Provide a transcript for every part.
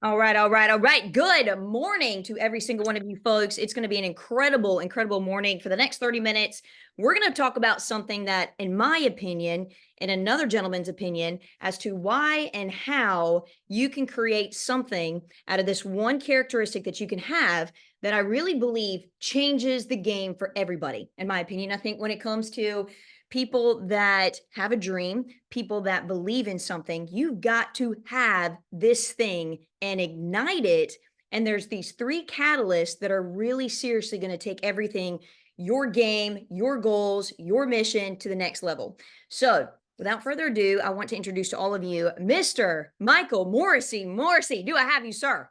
All right, all right, all right. Good morning to every single one of you folks. It's going to be an incredible, incredible morning. For the next 30 minutes, we're going to talk about something that, in my opinion, and another gentleman's opinion, as to why and how you can create something out of this one characteristic that you can have that I really believe changes the game for everybody. In my opinion, I think when it comes to people that have a dream, people that believe in something, you've got to have this thing and ignite it. And there's these three catalysts that are really seriously going to take everything, your game, your goals, your mission to the next level. So without further ado, I want to introduce to all of you, Mr. Michael Morrissey. Morrissey, do I have you, sir?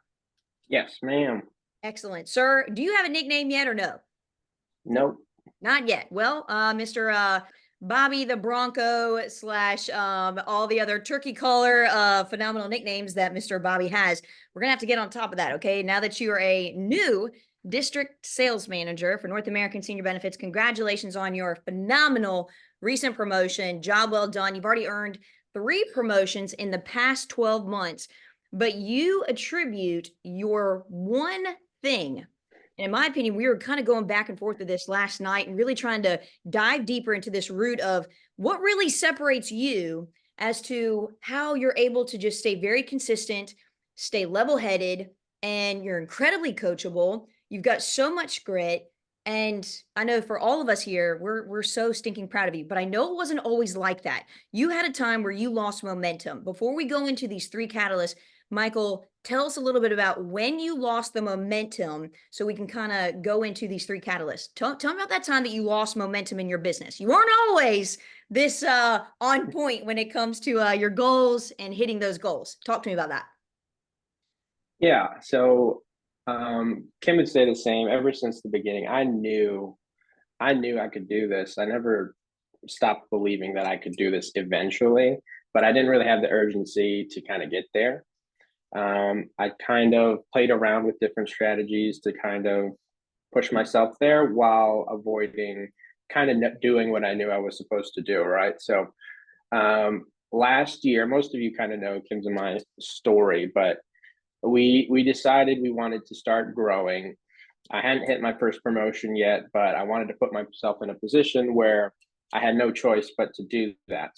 Yes, ma'am. Excellent. Sir, do you have a nickname yet or no? Nope. Not yet. Well, Mr. Bobby the Bronco slash all the other turkey collar phenomenal nicknames that Mr. Bobby has. We're gonna have to get on top of that, okay? Now that you are a new district sales manager for North American Senior Benefits, congratulations on your phenomenal recent promotion. Job well done. You've already earned 3 promotions in the past 12 months, but you attribute your one thing. And in my opinion, we were kind of going back and forth with this last night and really trying to dive deeper into this root of what really separates you as to how you're able to just stay very consistent, stay level-headed, and you're incredibly coachable. You've got so much grit. And I know for all of us here, we're so stinking proud of you, but I know it wasn't always like that. You had a time where you lost momentum. Before we go into these three catalysts, Michael, tell us a little bit about when you lost the momentum so we can kind of go into these three catalysts. Tell me about that time that you lost momentum in your business. You aren't always this on point when it comes to your goals and hitting those goals. Talk to me about that. Yeah. Kim would say the same. Ever since the beginning, I knew I could do this. I never stopped believing that I could do this eventually, but I didn't really have the urgency to kind of get there. I kind of played around with different strategies to kind of push myself there while avoiding kind of doing what I knew I was supposed to do. Right. Last year, most of you kind of know Kim's and my story, but we decided we wanted to start growing. I hadn't hit my first promotion yet, but I wanted to put myself in a position where I had no choice but to do that.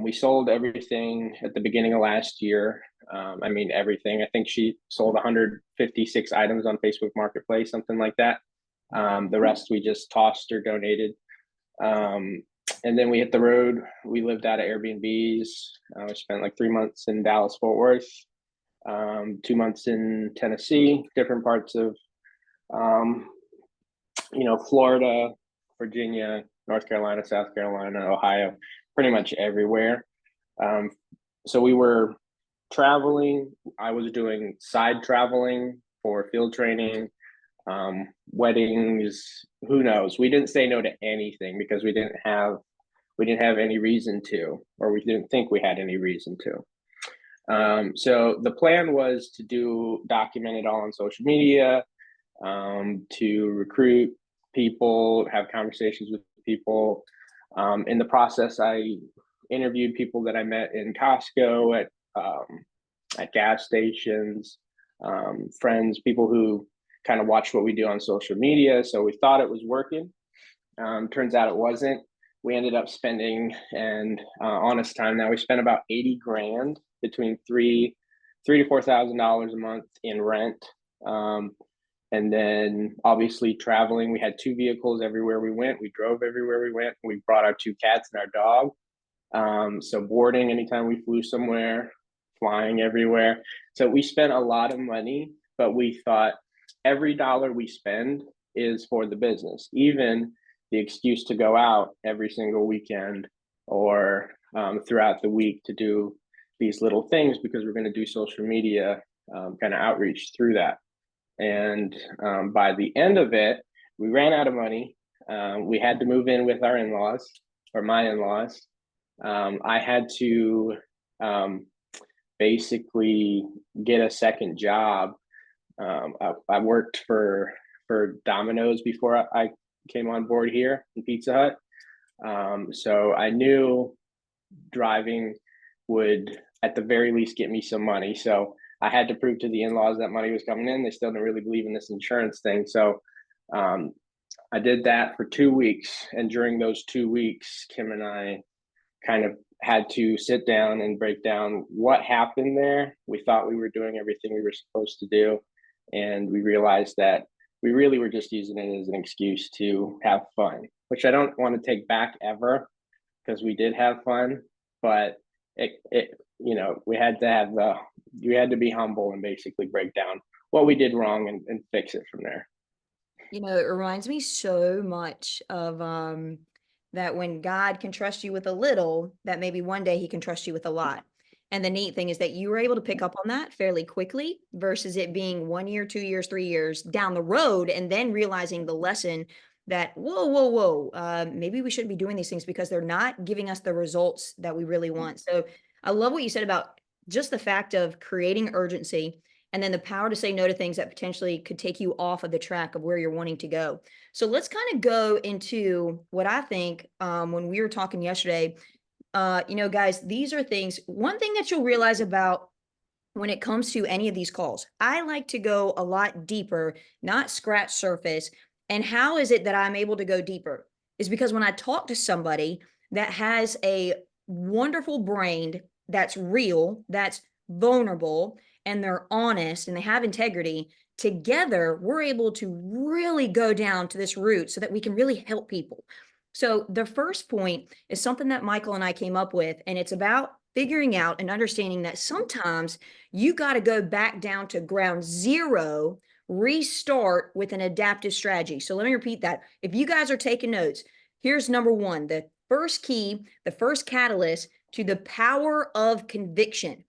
We sold everything at the beginning of last year. I mean, everything. I think she sold 156 items on Facebook Marketplace, something like that. The rest we just tossed or donated. And then we hit the road. We lived out of Airbnbs. We spent like 3 months in Dallas, Fort Worth, 2 months in Tennessee, different parts of, um, Florida, Virginia, North Carolina, South Carolina, Ohio, pretty much everywhere. Um, so we were traveling. I was doing side traveling for field training, weddings. Who knows? We didn't say no to anything because we didn't have any reason to, or we didn't think we had any reason to. So the plan was to document it all on social media, to recruit people, have conversations with people. In the process, I interviewed people that I met in Costco, at gas stations, friends, people who kind of watch what we do on social media. So we thought it was working. Turns out it wasn't. We ended up spending, and honest time now, we spent about 80 grand between three to $4,000 a month in rent. And then obviously traveling, we had 2 vehicles everywhere we went. We drove everywhere we went. We brought our 2 cats and our dog. So boarding anytime we flew somewhere, flying everywhere. So we spent a lot of money, but we thought every dollar we spend is for the business, even the excuse to go out every single weekend or throughout the week to do these little things because we're going to do social media kind of outreach through that. And by the end of it, we ran out of money. We had to move in with our in-laws, or my in-laws. I had to basically get a second job. I worked for Domino's before I came on board here in Pizza Hut. So I knew driving would at the very least get me some money. So I had to prove to the in-laws that money was coming in. They still didn't really believe in this insurance thing. So I did that for 2 weeks. And during those 2 weeks, Kim and I kind of had to sit down and break down what happened there. We thought we were doing everything we were supposed to do. And we realized that we really were just using it as an excuse to have fun, which I don't want to take back ever, because we did have fun, but we had to have you had to be humble and basically break down what we did wrong and fix it from there. It reminds me so much of that when God can trust you with a little, that maybe one day he can trust you with a lot. And the neat thing is that you were able to pick up on that fairly quickly versus it being 1 year, 2 years, 3 years down the road, and then realizing the lesson that, whoa, maybe we shouldn't be doing these things because they're not giving us the results that we really want. So I love what you said about just the fact of creating urgency and then the power to say no to things that potentially could take you off of the track of where you're wanting to go. So let's kind of go into what I think when we were talking yesterday. Guys, these are things. One thing that you'll realize about when it comes to any of these calls, I like to go a lot deeper, not scratch surface. And how is it that I'm able to go deeper? Is because when I talk to somebody that has a wonderful brain, that's real, that's vulnerable, and they're honest and they have integrity, together we're able to really go down to this root so that we can really help people. So the first point is something that Michael and I came up with, and it's about figuring out and understanding that sometimes you got to go back down to ground zero, restart with an adaptive strategy. So let me repeat that. If you guys are taking notes, here's number one, the first key, the first catalyst to the power of conviction.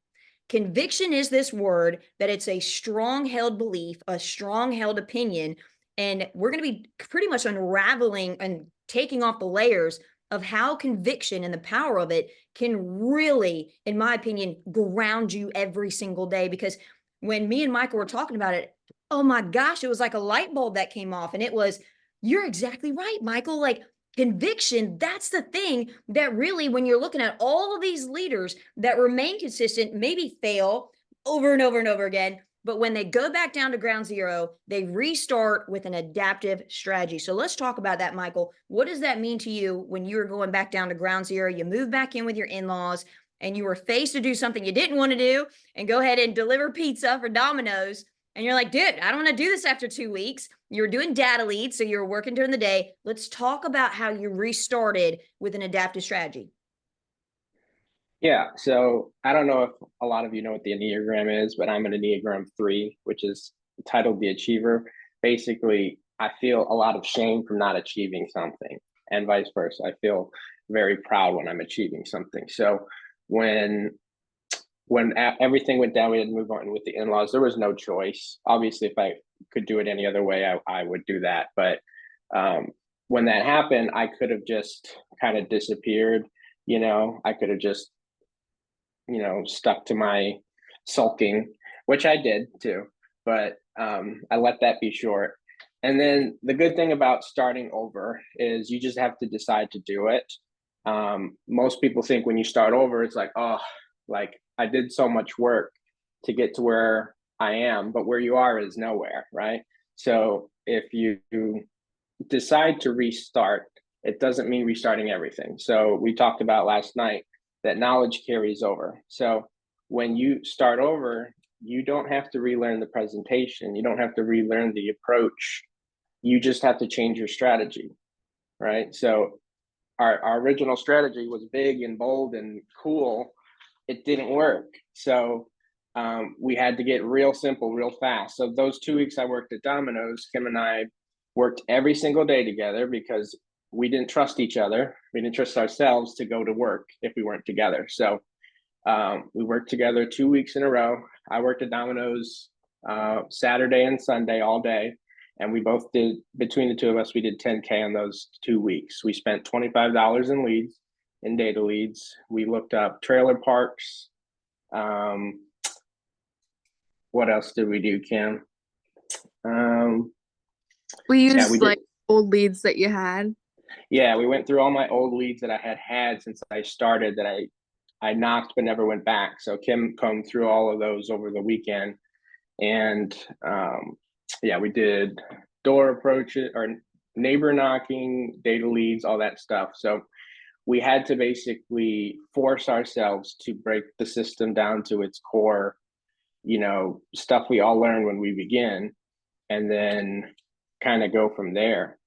Conviction is this word that it's a strong held belief, a strong held opinion. And we're going to be pretty much unraveling and taking off the layers of how conviction and the power of it can really, in my opinion, ground you every single day. Because when me and Michael were talking about it, oh my gosh, it was like a light bulb that came off. And it was, you're exactly right, Michael. Like conviction, that's the thing that really, when you're looking at all of these leaders that remain consistent, maybe fail over and over and over again, but when they go back down to ground zero, they restart with an adaptive strategy. So let's talk about that, Michael. What does that mean to you when you were going back down to ground zero? You move back in with your in-laws and you were faced to do something you didn't want to do and go ahead and deliver pizza for Domino's. And you're like, dude, I don't want to do this after 2 weeks. You're doing data leads, so you're working during the day. Let's talk about how you restarted with an adaptive strategy. Yeah, so I don't know if a lot of you know what the Enneagram is, but I'm an Enneagram 3, which is titled the Achiever. Basically, I feel a lot of shame from not achieving something, and vice versa. I feel very proud when I'm achieving something. So when everything went down, we had to move on with the in-laws. There was no choice. Obviously, if I could do it any other way, I would do that. But when that happened, I could have just kind of disappeared. I could have just stuck to my sulking, which I did too, but I let that be short. And then the good thing about starting over is you just have to decide to do it. Most people think when you start over, it's like, oh, like I did so much work to get to where I am, but where you are is nowhere, right? So if you decide to restart, it doesn't mean restarting everything. So we talked about last night that knowledge carries over. So when you start over, you don't have to relearn the presentation. You don't have to relearn the approach. You just have to change your strategy, right? So our original strategy was big and bold and cool. It didn't work. So we had to get real simple, real fast. So those 2 weeks I worked at Domino's, Kim and I worked every single day together because we didn't trust each other. We didn't trust ourselves to go to work if we weren't together. So we worked together 2 weeks in a row. I worked at Domino's Saturday and Sunday all day. And we both did, between the two of us, we did 10K on those 2 weeks. We spent $25 in leads, in data leads. We looked up trailer parks. What else did we do, Kim? We used like old leads that you had. Yeah, we went through all my old leads that I had since I started that I I knocked but never went back. So Kim combed through all of those over the weekend, and yeah, we did door approaches or neighbor knocking, data leads, all that stuff. So we had to basically force ourselves to break the system down to its core, stuff we all learn when we begin, and then kind of go from there.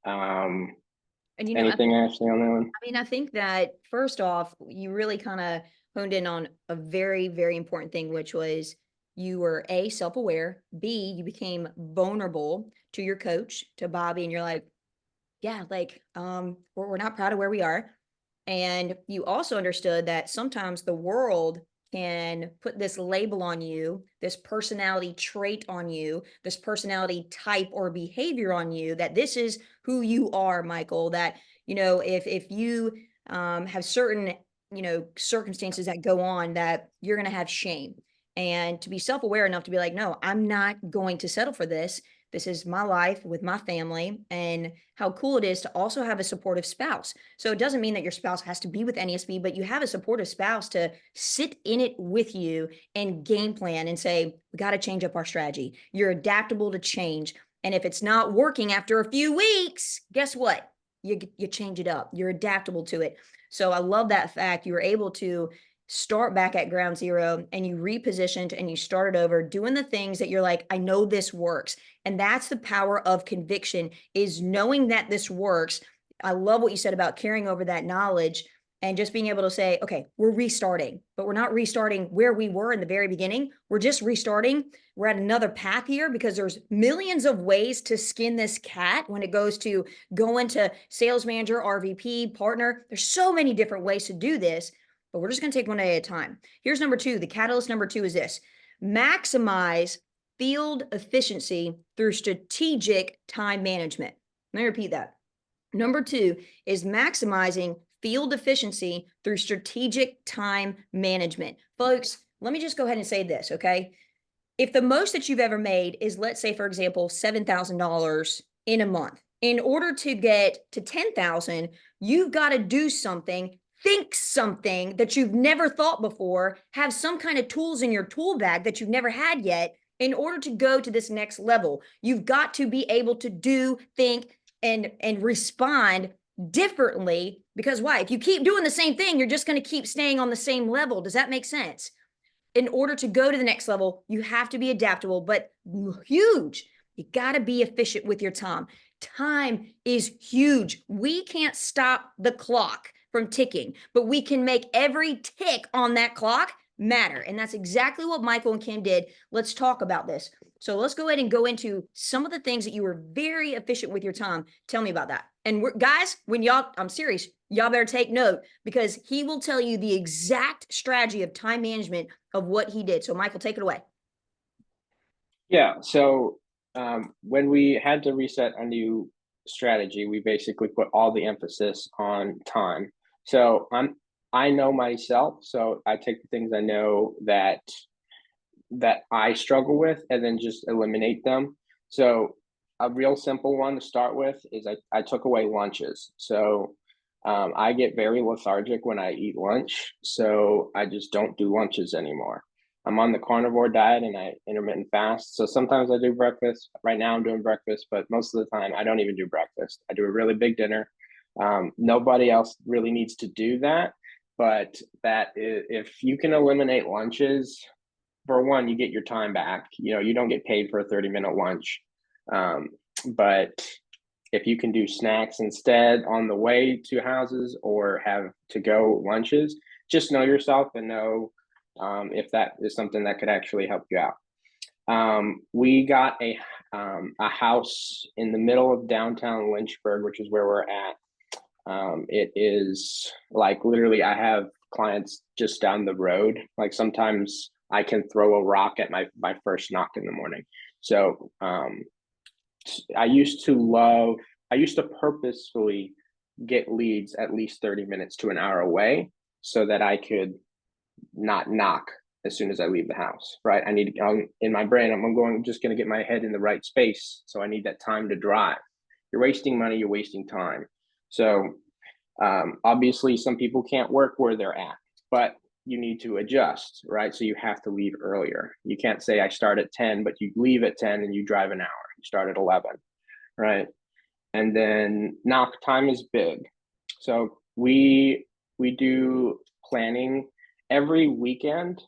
And anything, Ashley, on that one? I mean, I think that first off, you really kind of honed in on a very, very important thing, which was you were A, self-aware, B, you became vulnerable to your coach, to Bobby, and you're like, yeah, like, we're not proud of where we are. And you also understood that sometimes the world can put this label on you, this personality trait on you, this personality type or behavior on you, that this is who you are, Michael, that, if you have certain, circumstances that go on, that you're going to have shame. And to be self-aware enough to be like, no, I'm not going to settle for this. This is my life with my family, and how cool it is to also have a supportive spouse. So it doesn't mean that your spouse has to be with NASB, but you have a supportive spouse to sit in it with you and game plan and say, we got to change up our strategy. You're adaptable to change. And if it's not working after a few weeks, guess what? You change it up. You're adaptable to it. So I love that fact. You were able to start back at ground zero, and you repositioned and you started over doing the things that you're like, I know this works. And that's the power of conviction, is knowing that this works. I love what you said about carrying over that knowledge and just being able to say, okay, we're restarting, but we're not restarting where we were in the very beginning. We're just restarting. We're at another path here, because there's millions of ways to skin this cat when it goes to going to sales manager, RVP, partner. There's so many different ways to do this, but we're just going to take one day at a time. Here's number two. The catalyst number two is this: maximize field efficiency through strategic time management. Let me repeat that. Number two is maximizing field efficiency through strategic time management. Folks, let me just go ahead and say this, okay? If the most that you've ever made is, let's say, for example, $7,000 in a month, in order to get to 10,000, you've got to do something, think something that you've never thought before, have some kind of tools in your tool bag that you've never had yet in order to go to this next level. You've got to be able to do, think, and respond differently, because why? If you keep doing the same thing, you're just going to keep staying on the same level. Does that make sense? In order to go to the next level, you have to be adaptable, but huge. You got to be efficient with your time. Time is huge. We can't stop the clock from ticking, but we can make every tick on that clock matter. And that's exactly what Michael and Kim did. Let's talk about this. So let's go ahead and go into some of the things that you were very efficient with your time. Tell me about that. And guys, when y'all, I'm serious, y'all better take note, because he will tell you the exact strategy of time management of what he did. So Michael, take it away. Yeah. So when we had to reset a new strategy, we basically put all the emphasis on time. So I know myself, so I take the things I know that I struggle with and then just eliminate them. So a real simple one to start with is I took away lunches. So I get very lethargic when I eat lunch, so I just don't do lunches anymore. I'm on the carnivore diet and I intermittent fast. So sometimes I do breakfast. Right now I'm doing breakfast, but most of the time I don't even do breakfast. I do a really big dinner. Nobody else really needs to do that, but if you can eliminate lunches, for one, you get your time back. You don't get paid for a 30-minute lunch. But if you can do snacks instead on the way to houses or have to go lunches, just know yourself and know if that is something that could actually help you out. We got a house in the middle of downtown Lynchburg, which is where we're at. It is like literally I have clients just down the road. Like sometimes I can throw a rock at my first knock in the morning. So I used to purposefully get leads at least 30 minutes to an hour away so that I could not knock as soon as I leave the house, right? I need to, in my brain, I'm just going to get my head in the right space. So I need that time to drive. You're wasting money, you're wasting time. So Obviously, some people can't work where they're at, but you need to adjust, right? So you have to leave earlier. You can't say I start at 10, but you leave at 10 and you drive an hour. You start at 11, right? And then knock time is big. So we do planning every weekend.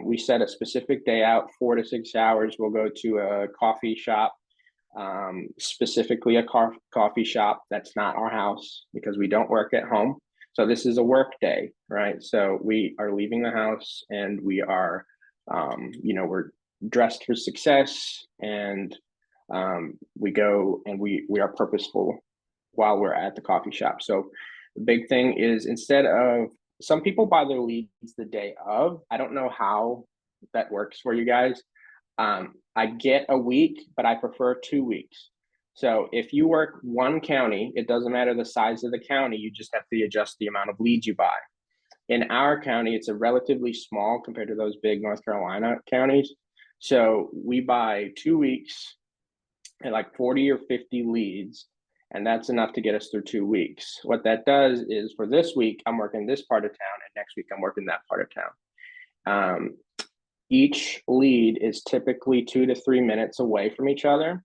We set a specific day out, 4 to 6 hours. We'll go to a coffee shop, specifically a coffee shop that's not our house because we don't work at home. So this is a work day, right? So we are leaving the house and we are, we're dressed for success, and we go and we are purposeful while we're at the coffee shop. So the big thing is, instead of, some people buy their leads the day of. I don't know how that works for you guys. I get a week, but I prefer 2 weeks. So if you work one county, it doesn't matter the size of the county, you just have to adjust the amount of leads you buy. In our county, it's a relatively small compared to those big North Carolina counties. So we buy 2 weeks and like 40 or 50 leads, and that's enough to get us through 2 weeks. What that does is, for this week, I'm working this part of town, and next week I'm working that part of town. Each lead is typically 2 to 3 minutes away from each other.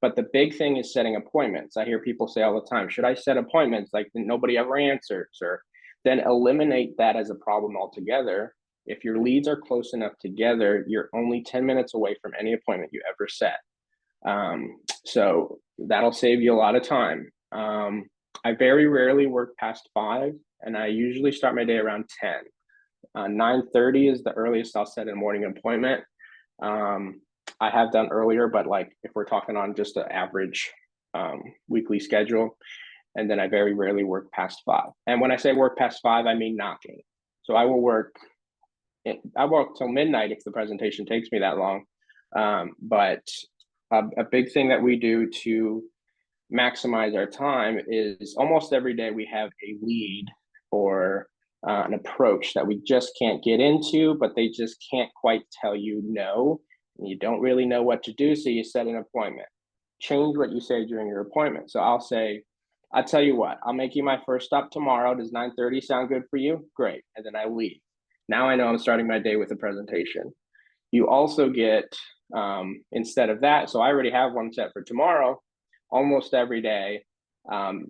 But the big thing is setting appointments. I hear people say all the time, should I set appointments? Like, nobody ever answers. Or then eliminate that as a problem altogether. If your leads are close enough together, you're only 10 minutes away from any appointment you ever set. So that'll save you a lot of time. I very rarely work past 5, and I usually start my day around 10. 9:30 is the earliest I'll set a morning appointment. I have done earlier, but like if we're talking on just an average weekly schedule, and then I very rarely work past 5. And when I say work past 5, I mean knocking. So I work till midnight if the presentation takes me that long. But a big thing that we do to maximize our time is, almost every day we have a lead or an approach that we just can't get into, but they just can't quite tell you no, and you don't really know what to do, so you set an appointment. Change what you say during your appointment. So I'll say, I'll tell you what, I'll make you my first stop tomorrow. Does 9:30 sound good for you? Great. And then I leave. Now I know I'm starting my day with a presentation. You also get, instead of that, so I already have one set for tomorrow. Almost every day,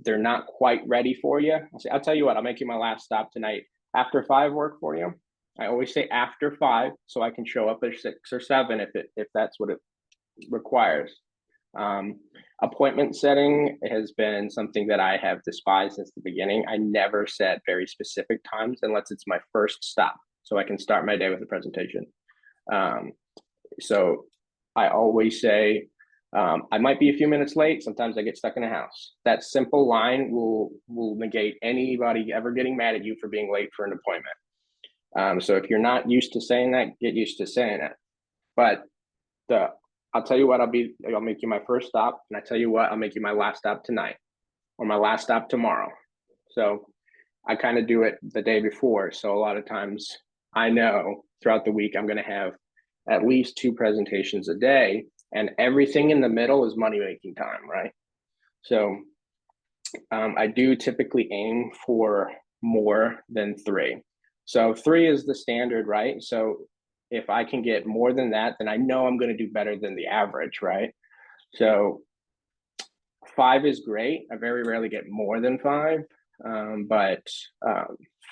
they're not quite ready for you. I'll tell you what, I'll make you my last stop tonight. After 5 work for you? I always say after 5, so I can show up at 6 or 7 if that's what it requires. Appointment setting has been something that I have despised since the beginning. I never set very specific times unless it's my first stop, so I can start my day with a presentation. So I always say, I might be a few minutes late. Sometimes I get stuck in a house. That simple line will negate anybody ever getting mad at you for being late for an appointment. So if you're not used to saying that, get used to saying it. But I'll tell you what, I'll make you my first stop, and I tell you what, I'll make you my last stop tonight, or my last stop tomorrow. So I kind of do it the day before. So a lot of times I know throughout the week I'm going to have at least 2 presentations a day, and everything in the middle is money-making time, right? So I do typically aim for more than 3. So 3 is the standard, right? So if I can get more than that, then I know I'm going to do better than the average, right? So 5 is great. I very rarely get more than 5, but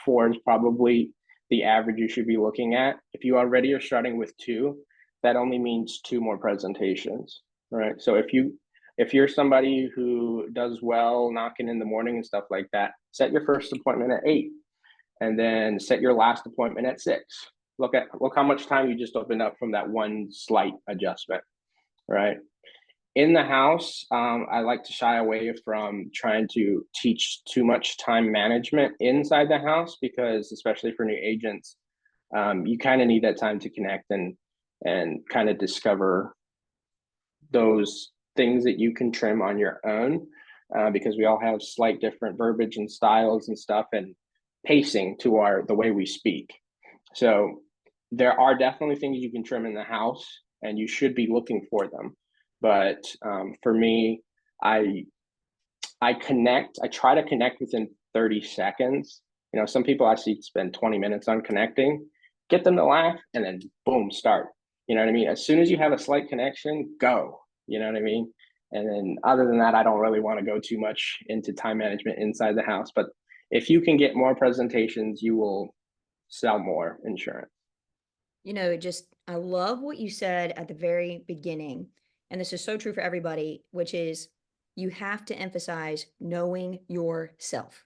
4 is probably the average you should be looking at. If you already are starting with 2, that only means 2 more presentations, right? So if you're somebody who does well knocking in the morning and stuff like that, set your first appointment at 8, and then set your last appointment at 6. Look how much time you just opened up from that one slight adjustment, right? In the house, I like to shy away from trying to teach too much time management inside the house, because especially for new agents, you kind of need that time to connect and kind of discover those things that you can trim on your own, because we all have slight different verbiage and styles and stuff, and pacing to the way we speak. So there are definitely things you can trim in the house, and you should be looking for them. But for me, I try to connect within 30 seconds. You know, some people I see spend 20 minutes on connecting, get them to laugh, and then boom, start. You know what I mean? As soon as you have a slight connection, go. You know what I mean? And then other than that, I don't really want to go too much into time management inside the house. But if you can get more presentations, you will sell more insurance. You know, I love what you said at the very beginning. And this is so true for everybody, which is you have to emphasize knowing yourself.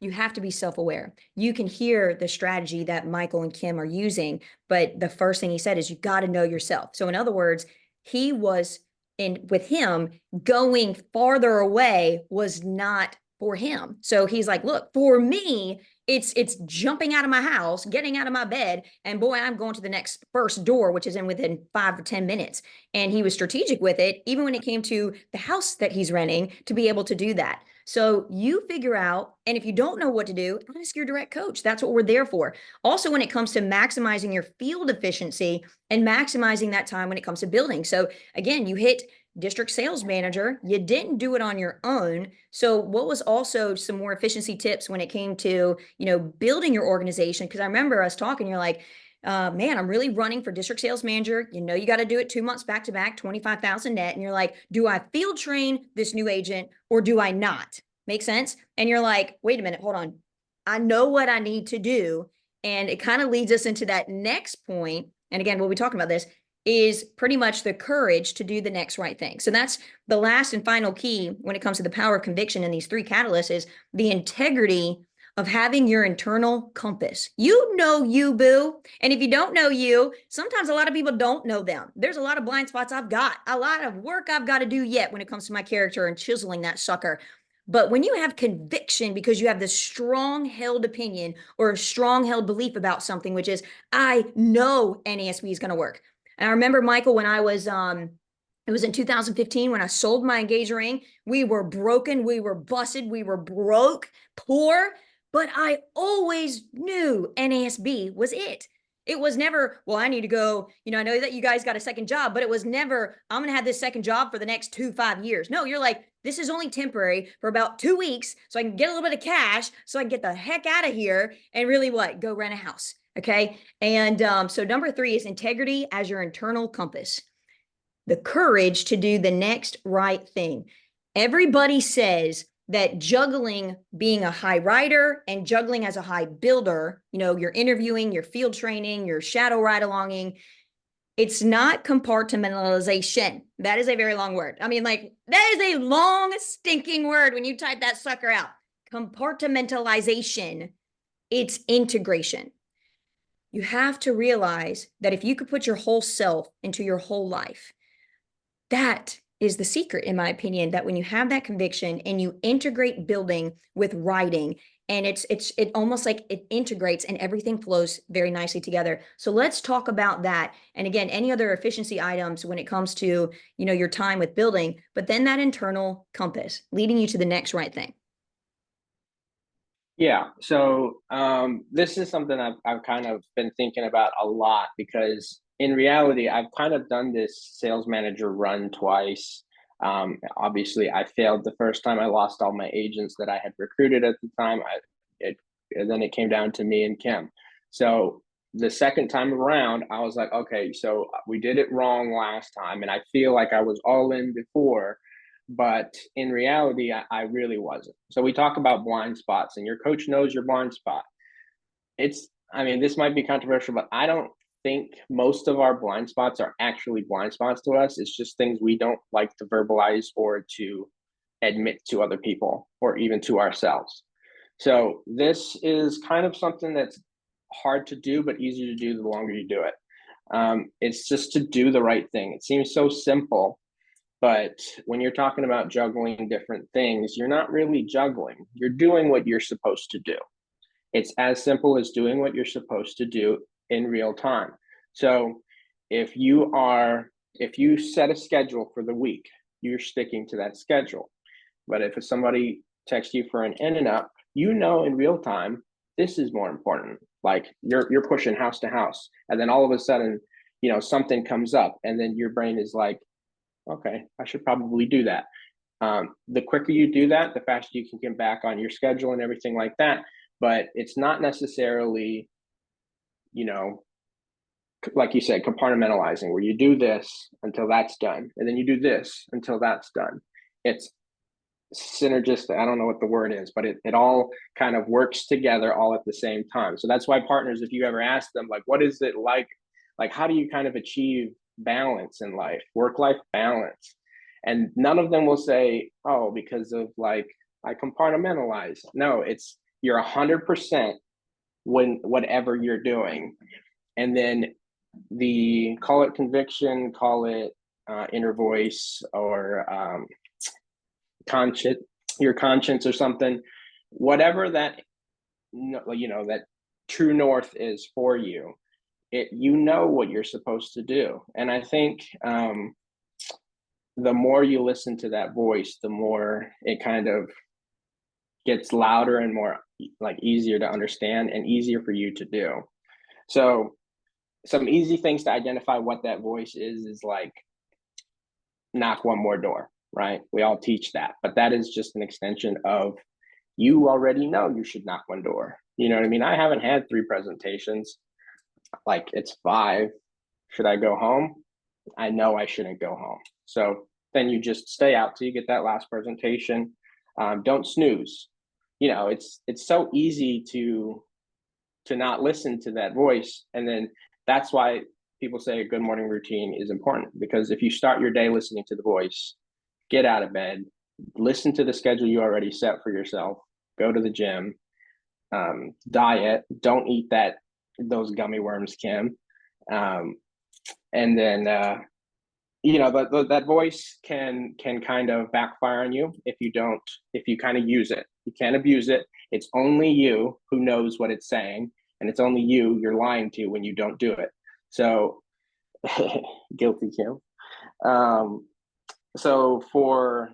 You have to be self-aware. You can hear the strategy that Michael and Kim are using, but the first thing he said is you got to know yourself. So in other words, he was with him, going farther away was not for him. So he's like, look, for me, it's jumping out of my house, getting out of my bed, and boy, I'm going to the next first door, which is in within 5 to 10 minutes. And he was strategic with it, even when it came to the house that he's renting, to be able to do that. So you figure out, and if you don't know what to do, ask your direct coach. That's what we're there for. Also, when it comes to maximizing your field efficiency and maximizing that time when it comes to building. So again, you hit district sales manager, you didn't do it on your own. So what was also some more efficiency tips when it came to, building your organization? Because I remember us talking, you're like, man, I'm really running for district sales manager. You got to do it 2 months back to back, 25,000 net. And you're like, do I field train this new agent or do I not? Make sense? And you're like, wait a minute, hold on. I know what I need to do. And it kind of leads us into that next point. And again, we'll be talking about this is pretty much the courage to do the next right thing. So that's the last and final key when it comes to the power of conviction in these 3 catalysts is the integrity of having your internal compass. You know you, boo. And if you don't know you, sometimes a lot of people don't know them. There's a lot of blind spots I've got, a lot of work I've got to do yet when it comes to my character and chiseling that sucker. But when you have conviction because you have this strong held opinion or a strong held belief about something, which is, I know NASB is going to work. And I remember, Michael, when I was, it was in 2015 when I sold my engagement ring. We were broken. We were busted. We were broke, poor. But I always knew NASB was it. It was never, well, I need to go, I know that you guys got a second job, but it was never, I'm going to have this second job for the next 5 years. No, you're like, this is only temporary for about 2 weeks so I can get a little bit of cash so I can get the heck out of here and really go rent a house. Okay. And so number 3 is integrity as your internal compass. The courage to do the next right thing. Everybody says that juggling being a high rider and juggling as a high builder, you're interviewing, you're field training, you're shadow ride alonging. It's not compartmentalization. That is a very long word. I mean, that is a long stinking word when you type that sucker out. Compartmentalization, it's integration. You have to realize that if you could put your whole self into your whole life, that is the secret, in my opinion, that when you have that conviction and you integrate building with writing, and it almost like it integrates and everything flows very nicely together. So let's talk about that. And again, any other efficiency items when it comes to, your time with building, but then that internal compass leading you to the next right thing. Yeah. So this is something I've kind of been thinking about a lot because in reality, I've kind of done this sales manager run twice. Obviously, I failed the first time. I lost all my agents that I had recruited at the time. And then it came down to me and Kim. So the second time around, I was like, okay, so we did it wrong last time. And I feel like I was all in before. But in reality, I really wasn't. So we talk about blind spots, and your coach knows your blind spot. This might be controversial, but I don't think most of our blind spots are actually blind spots to us. It's just things we don't like to verbalize or to admit to other people or even to ourselves. So this is kind of something that's hard to do, but easier to do the longer you do it. It's just to do the right thing. It seems so simple. But when you're talking about juggling different things, you're not really juggling. You're doing what you're supposed to do. It's as simple as doing what you're supposed to do in real time. So if you set a schedule for the week, you're sticking to that schedule. But if somebody texts you for an in and up, in real time, this is more important. Like you're pushing house to house, and then all of a sudden, something comes up, and then your brain is like, okay, I should probably do that. The quicker you do that, the faster you can get back on your schedule and everything like that. But it's not necessarily, you know, like you said, compartmentalizing, where you do this until that's done, and then you do this until that's done. It's synergistic. I don't know what the word is, but it all kind of works together all at the same time. So that's why partners, if you ever ask them, like, what is it like, how do you kind of achieve balance in life, work-life balance? And none of them will say, oh, because of like, I compartmentalize. No, it's you're 100% when whatever you're doing. And then call it conviction, call it inner voice, or your conscience or something, whatever that, that true north is for you, you know what you're supposed to do. And I think the more you listen to that voice, the more it kind of gets louder and more like easier to understand and easier for you to do. So some easy things to identify what that voice is like, knock one more door, right? We all teach that, but that is just an extension of, you already know you should knock one door. You know what I mean? I haven't had 3 presentations. Like, it's 5. Should I go home? I know I shouldn't go home. So then you just stay out till you get that last presentation. Don't snooze. It's so easy to not listen to that voice. And then that's why people say a good morning routine is important, because if you start your day listening to the voice, get out of bed, listen to the schedule you already set for yourself, go to the gym, diet, don't eat those gummy worms, Kim. And then, that voice can kind of backfire on you if you kind of use it. You can't abuse it. It's only you who knows what it's saying, and it's only you're lying to when you don't do it. So guilty, Kim. So for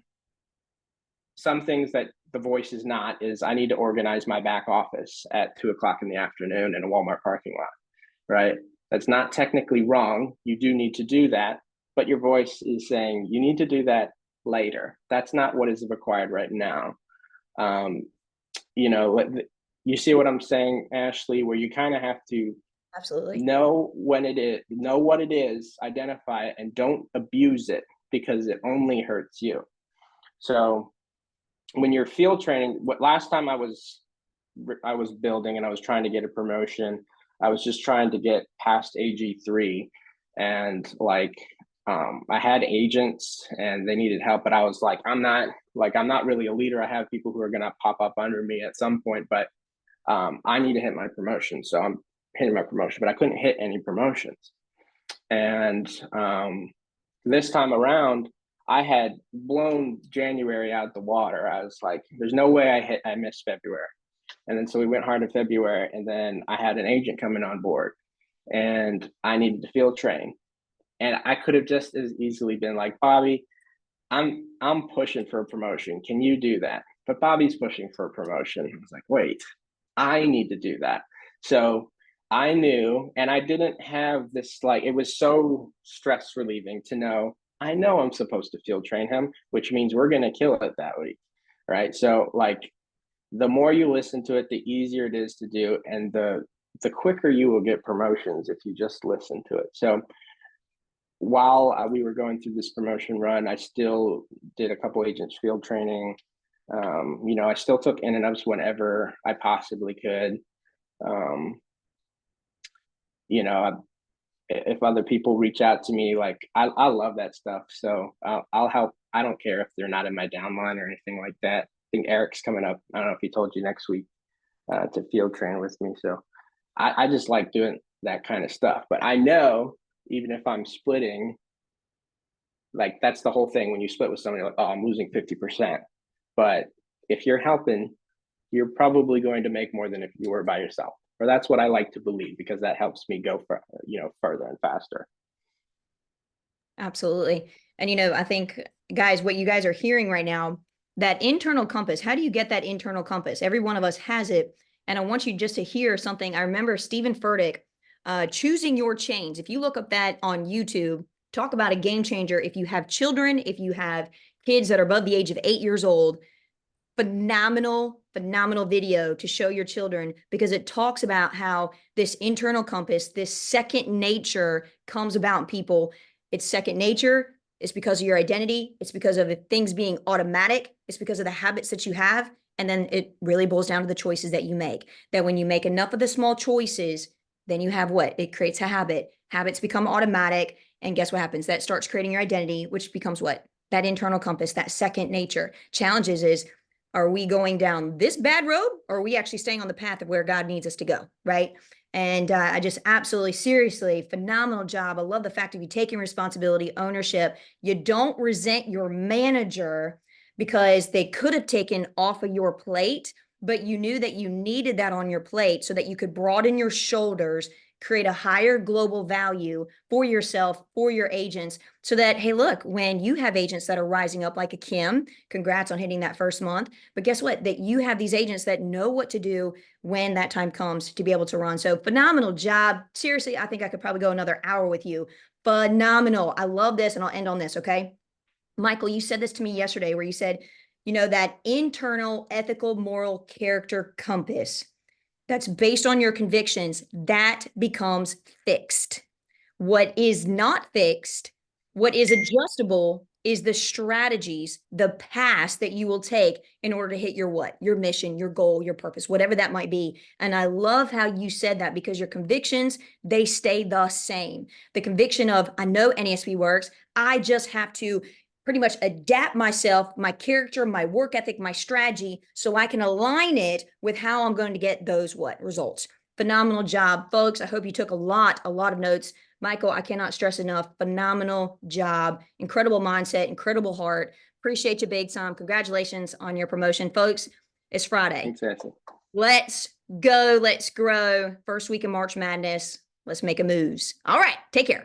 some things that the voice is not, is I need to organize my back office at 2:00 in the afternoon in a Walmart parking lot, right? That's not technically wrong. You do need to do that, but your voice is saying you need to do that later. That's not what is required right now. You see what I'm saying, Ashley, where you kind of have to absolutely know what it is, identify it, and don't abuse it, because it only hurts you. So when you're field training, last time I was building and I was trying to get a promotion, I was just trying to get past AG3, and I had agents and they needed help, but I was like, I'm not really a leader. I have people who are going to pop up under me at some point, but I need to hit my promotion. So I'm hitting my promotion, but I couldn't hit any promotions. And this time around, I had blown January out the water. I was like, there's no way I missed February. And then so we went hard in February, and then I had an agent coming on board, and I needed to field train. And I could have just as easily been like, Bobby, I'm pushing for a promotion. Can you do that? But Bobby's pushing for a promotion. I was like, wait, I need to do that. So I knew, and I didn't have this, it was so stress relieving to know, I know I'm supposed to field train him, which means we're going to kill it that week. Right. So the more you listen to it, the easier it is to do. And the quicker you will get promotions if you just listen to it. So while we were going through this promotion run, I still did a couple agents field training. I still took in and outs whenever I possibly could. If other people reach out to me, I love that stuff. So I'll help. I don't care if they're not in my downline or anything like that. I think Eric's coming up. I don't know if he told you, next week to field train with me. So I just like doing that kind of stuff. But I know even if I'm splitting, that's the whole thing. When you split with somebody, I'm losing 50%. But if you're helping, you're probably going to make more than if you were by yourself. Or that's what I like to believe, because that helps me go further and faster. Absolutely. And, I think, guys, what you guys are hearing right now, that internal compass, how do you get that internal compass? Every one of us has it. And I want you just to hear something. I remember Stephen Furtick, choosing your chains. If you look up that on YouTube, talk about a game changer. If you have children, if you have kids that are above the age of 8 years old. Phenomenal video to show your children, because it talks about how this internal compass, this second nature comes about in people. It's second nature. It's because of your identity. It's because of things being automatic. It's because of the habits that you have. And then it really boils down to the choices that you make. That when you make enough of the small choices, then you have what? It creates a habit. Habits become automatic. And guess what happens? That starts creating your identity, which becomes what? That internal compass, that second nature. Challenges is, are we going down this bad road, or are we actually staying on the path of where God needs us to go, right? And I just absolutely, seriously, phenomenal job. I love the fact of you taking responsibility, ownership. You don't resent your manager because they could have taken off of your plate, but you knew that you needed that on your plate so that you could broaden your shoulders, create a higher global value for yourself, for your agents, so that, hey, look, when you have agents that are rising up like a Kim, congrats on hitting that first month, but guess what? That you have these agents that know what to do when that time comes to be able to run. So phenomenal job. Seriously, I think I could probably go another hour with you. Phenomenal. I love this, and I'll end on this, okay? Michael, you said this to me yesterday where you said, you know, that internal ethical, moral character compass that's based on your convictions, that becomes fixed. What is not fixed, what is adjustable, is the strategies, the paths that you will take in order to hit your what? Your mission, your goal, your purpose, whatever that might be. And I love how you said that, because your convictions, they stay the same. The conviction of, I know NASB works, I just have to pretty much adapt myself, my character, my work ethic, my strategy, so I can align it with how I'm going to get those what? Results. Phenomenal job, folks. I hope you took a lot of notes. Michael, I cannot stress enough. Phenomenal job. Incredible mindset, incredible heart. Appreciate you big time. Congratulations on your promotion, folks. It's Friday. Thanks, Ashley. Let's go. Let's grow. First week of March Madness. Let's make a moves. All right. Take care.